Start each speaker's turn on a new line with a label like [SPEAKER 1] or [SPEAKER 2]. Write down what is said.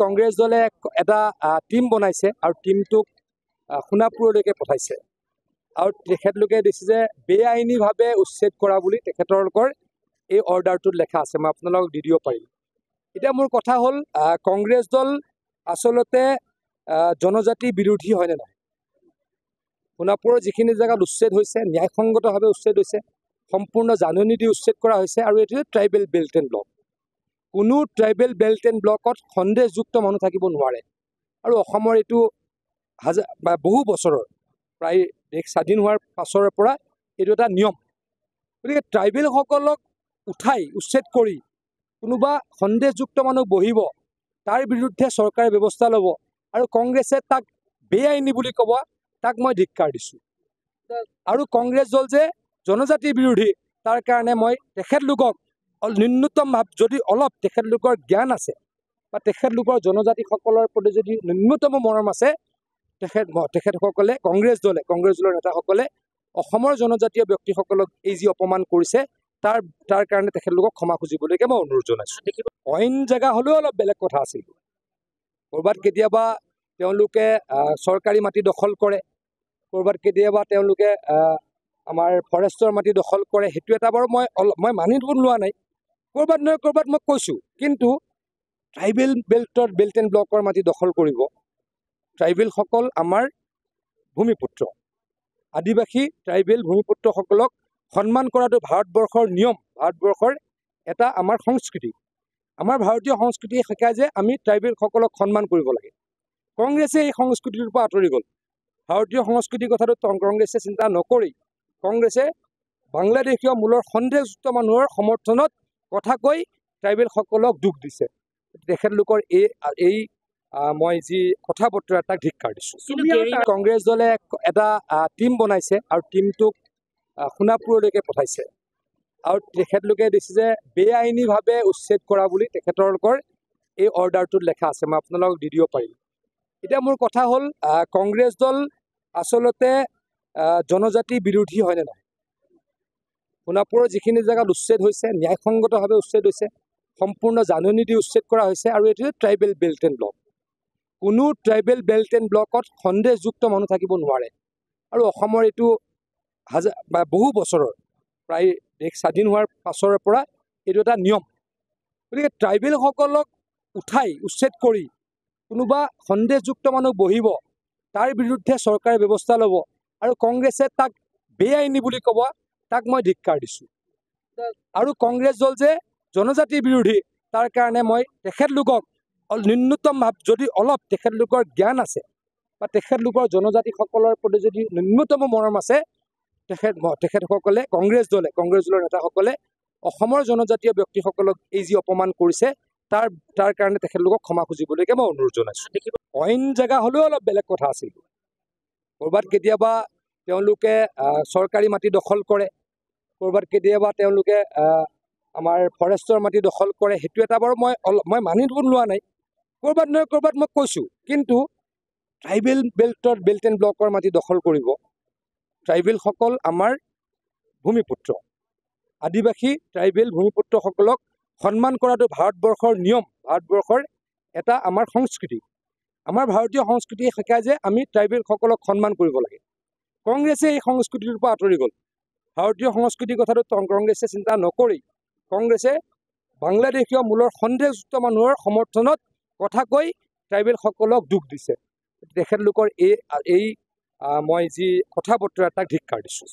[SPEAKER 1] কংগ্ৰেছ দলে এটা টিম বনাইছে আৰু টিমটোক সোণাপুৰলৈকে পঠাইছে আৰু তেখেতলোকে দিছে যে বেআইনীভাৱে উচ্ছেদ কৰা বুলি তেখেতলোকৰ এই অৰ্ডাৰটোত লেখা আছে। মই আপোনালোকক দি দিব পাৰিম। এতিয়া মোৰ কথা হ'ল কংগ্ৰেছ দল আচলতে জনজাতি বিৰোধী হয়নে নহয়? সোণাপুৰৰ যিখিনি জেগাত উচ্ছেদ হৈছে ন্যায়সংগতভাৱে উচ্ছেদ হৈছে, সম্পূৰ্ণ জাননী দি উচ্ছেদ কৰা হৈছে আৰু এইটো ট্ৰাইবেল বেল্ট এণ্ড ব্লক। কোনো ট্ৰাইবেল বেল্ট এণ্ড ব্লকত সন্দেহযুক্ত মানুহ থাকিব নোৱাৰে আৰু অসমৰ এইটো বহু বছৰৰ প্ৰায় দেশ স্বাধীন হোৱাৰ পাছৰ পৰা এইটো এটা নিয়ম। গতিকে ট্ৰাইবেলসকলক উচ্ছেদ কৰি কোনোবা সন্দেহযুক্ত মানুহ বহিব, তাৰ বিৰুদ্ধে চৰকাৰে ব্যৱস্থা ল'ব আৰু কংগ্ৰেছে তাক বেআইনী বুলি ক'ব, তাক মই ধিক্কাৰ দিছোঁ। আৰু কংগ্ৰেছ দল যে জনজাতি বিৰোধী, তাৰ কাৰণে মই তেখেতলোকক ন্যূনতম যদি অলপ তেখেতলোকৰ জ্ঞান আছে বা তেখেতলোকৰ জনজাতিসকলৰ প্ৰতি যদি ন্যূনতম মৰম আছে, তেখেতসকলে কংগ্ৰেছ দলৰ নেতাসকলে অসমৰ জনজাতীয় ব্যক্তিসকলক এই যি অপমান কৰিছে তাৰ কাৰণে তেখেতলোকক ক্ষমা খুজিবলৈকে মই অনুৰোধ জনাইছোঁ। অইন জেগা হ'লেও অলপ বেলেগ কথা আছিল। ক'ৰবাত কেতিয়াবা তেওঁলোকে চৰকাৰী মাটি দখল কৰে, ক'ৰবাত কেতিয়াবা তেওঁলোকে আমাৰ ফৰেষ্টৰ মাটি দখল কৰে, সেইটো এটা বাৰু মই মানি লোৱা নাই। ক'ৰবাত নহয় ক'ৰবাত মই কৈছোঁ, কিন্তু ট্ৰাইবেল বেল্ট এণ্ড ব্লকৰ মাটি দখল কৰিব, ট্ৰাইবেলসকল আমাৰ ভূমিপুত্ৰ, আদিবাসী ট্ৰাইবেল ভূমিপুত্ৰসকলক সন্মান কৰাটো ভাৰতবৰ্ষৰ নিয়ম, ভাৰতবৰ্ষৰ এটা আমাৰ সংস্কৃতি। আমাৰ ভাৰতীয় সংস্কৃতিয়ে শিকায় যে আমি ট্ৰাইবেলসকলক সন্মান কৰিব লাগে। কংগ্ৰেছে এই সংস্কৃতিটোৰ পৰা আঁতৰি গ'ল। ভাৰতীয় সংস্কৃতিৰ কথাটো কংগ্ৰেছে চিন্তা নকৰি কংগ্ৰেছে বাংলাদেশীয় মূলৰ সন্দেহযুক্ত মানুহৰ সমৰ্থনত কথা কৈ ট্ৰাইবেলসকলক দুখ দিছে। তেখেতলোকৰ এই মই যি কথা বতৰা তাক ধিক্কাৰ দিছোঁ। কংগ্ৰেছ দলে এটা টিম বনাইছে আৰু টিমটোক সোণাপুৰলৈকে পঠাইছে আৰু তেখেতলোকে দিছে যে বেআইনীভাৱে উচ্ছেদ কৰা বুলি তেখেতলোকৰ এই অৰ্ডাৰটোত লেখা আছে। মই আপোনালোকক দি দিব পাৰিম। এতিয়া মোৰ কথা হ'ল কংগ্ৰেছ দল আচলতে জনজাতি বিৰোধী হয়নে নহয়? সোণাপুৰৰ যিখিনি জেগাত উচ্ছেদ হৈছে ন্যায়সংগতভাৱে উচ্ছেদ হৈছে, সম্পূৰ্ণ জাননী দি উচ্ছেদ কৰা হৈছে আৰু এইটো ট্ৰাইবেল বেল্ট এণ্ড ব্লক। কোনো ট্ৰাইবেল বেল্ট এণ্ড ব্লকত সন্দেহযুক্ত মানুহ থাকিব নোৱাৰে আৰু অসমৰ এইটো বহু বছৰৰ প্ৰায় দেশ স্বাধীন হোৱাৰ পাছৰ পৰা এইটো এটা নিয়ম। গতিকে ট্ৰাইবেলসকলক উচ্ছেদ কৰি কোনোবা সন্দেহযুক্ত মানুহ বহিব, তাৰ বিৰুদ্ধে চৰকাৰে ব্যৱস্থা ল'ব আৰু কংগ্ৰেছে তাক বেআইনী বুলি ক'ব, তাক মই ধিক্কাৰ দিছোঁ। আৰু কংগ্ৰেছ দল যে জনজাতি বিৰোধী, তাৰ কাৰণে মই তেখেতলোকক ন্যূনতম যদি অলপ তেখেতলোকৰ জ্ঞান আছে বা তেখেতলোকৰ জনজাতিসকলৰ প্ৰতি যদি ন্যূনতম মৰম আছে, তেখেতসকলে কংগ্ৰেছ দলৰ নেতাসকলে অসমৰ জনজাতীয় ব্যক্তিসকলক এই যি অপমান কৰিছে তাৰ কাৰণে তেখেতলোকক ক্ষমা খুজিবলৈকে মই অনুৰোধ জনাইছোঁ। অইন জেগা হ'লেও অলপ বেলেগ কথা আছিল। ক'ৰবাত কেতিয়াবা তেওঁলোকে চৰকাৰী মাটি দখল কৰে, ক'ৰবাত কেতিয়াবা তেওঁলোকে আমাৰ ফৰেষ্টৰ মাটি দখল কৰে, সেইটো এটা বাৰু মই মানি লোৱা নাই। ক'ৰবাত নহয় ক'ৰবাত মই কৈছোঁ, কিন্তু ট্ৰাইবেল বেল্ট এণ্ড ব্লকৰ মাটি দখল কৰিব, ট্ৰাইবেলসকল আমাৰ ভূমিপুত্ৰ, আদিবাসী ট্ৰাইবেল ভূমিপুত্ৰসকলক সন্মান কৰাটো ভাৰতবৰ্ষৰ নিয়ম, ভাৰতবৰ্ষৰ এটা আমাৰ সংস্কৃতি। আমাৰ ভাৰতীয় সংস্কৃতিয়ে শিকায় যে আমি ট্ৰাইবেলসকলক সন্মান কৰিব লাগে। কংগ্ৰেছে এই সংস্কৃতিটোৰ পৰা আঁতৰি গ'ল। ভাৰতীয় সংস্কৃতিৰ কথাটো কংগ্ৰেছে চিন্তা নকৰি কংগ্ৰেছে বাংলাদেশীয় মূলৰ সন্দেহযুক্ত মানুহৰ সমৰ্থনত কথা কৈ ট্ৰাইবেলসকলক দুখ দিছে। তেখেতলোকৰ এই মই যি কথা বতৰা তাক ধিক্কাৰ দিছোঁ।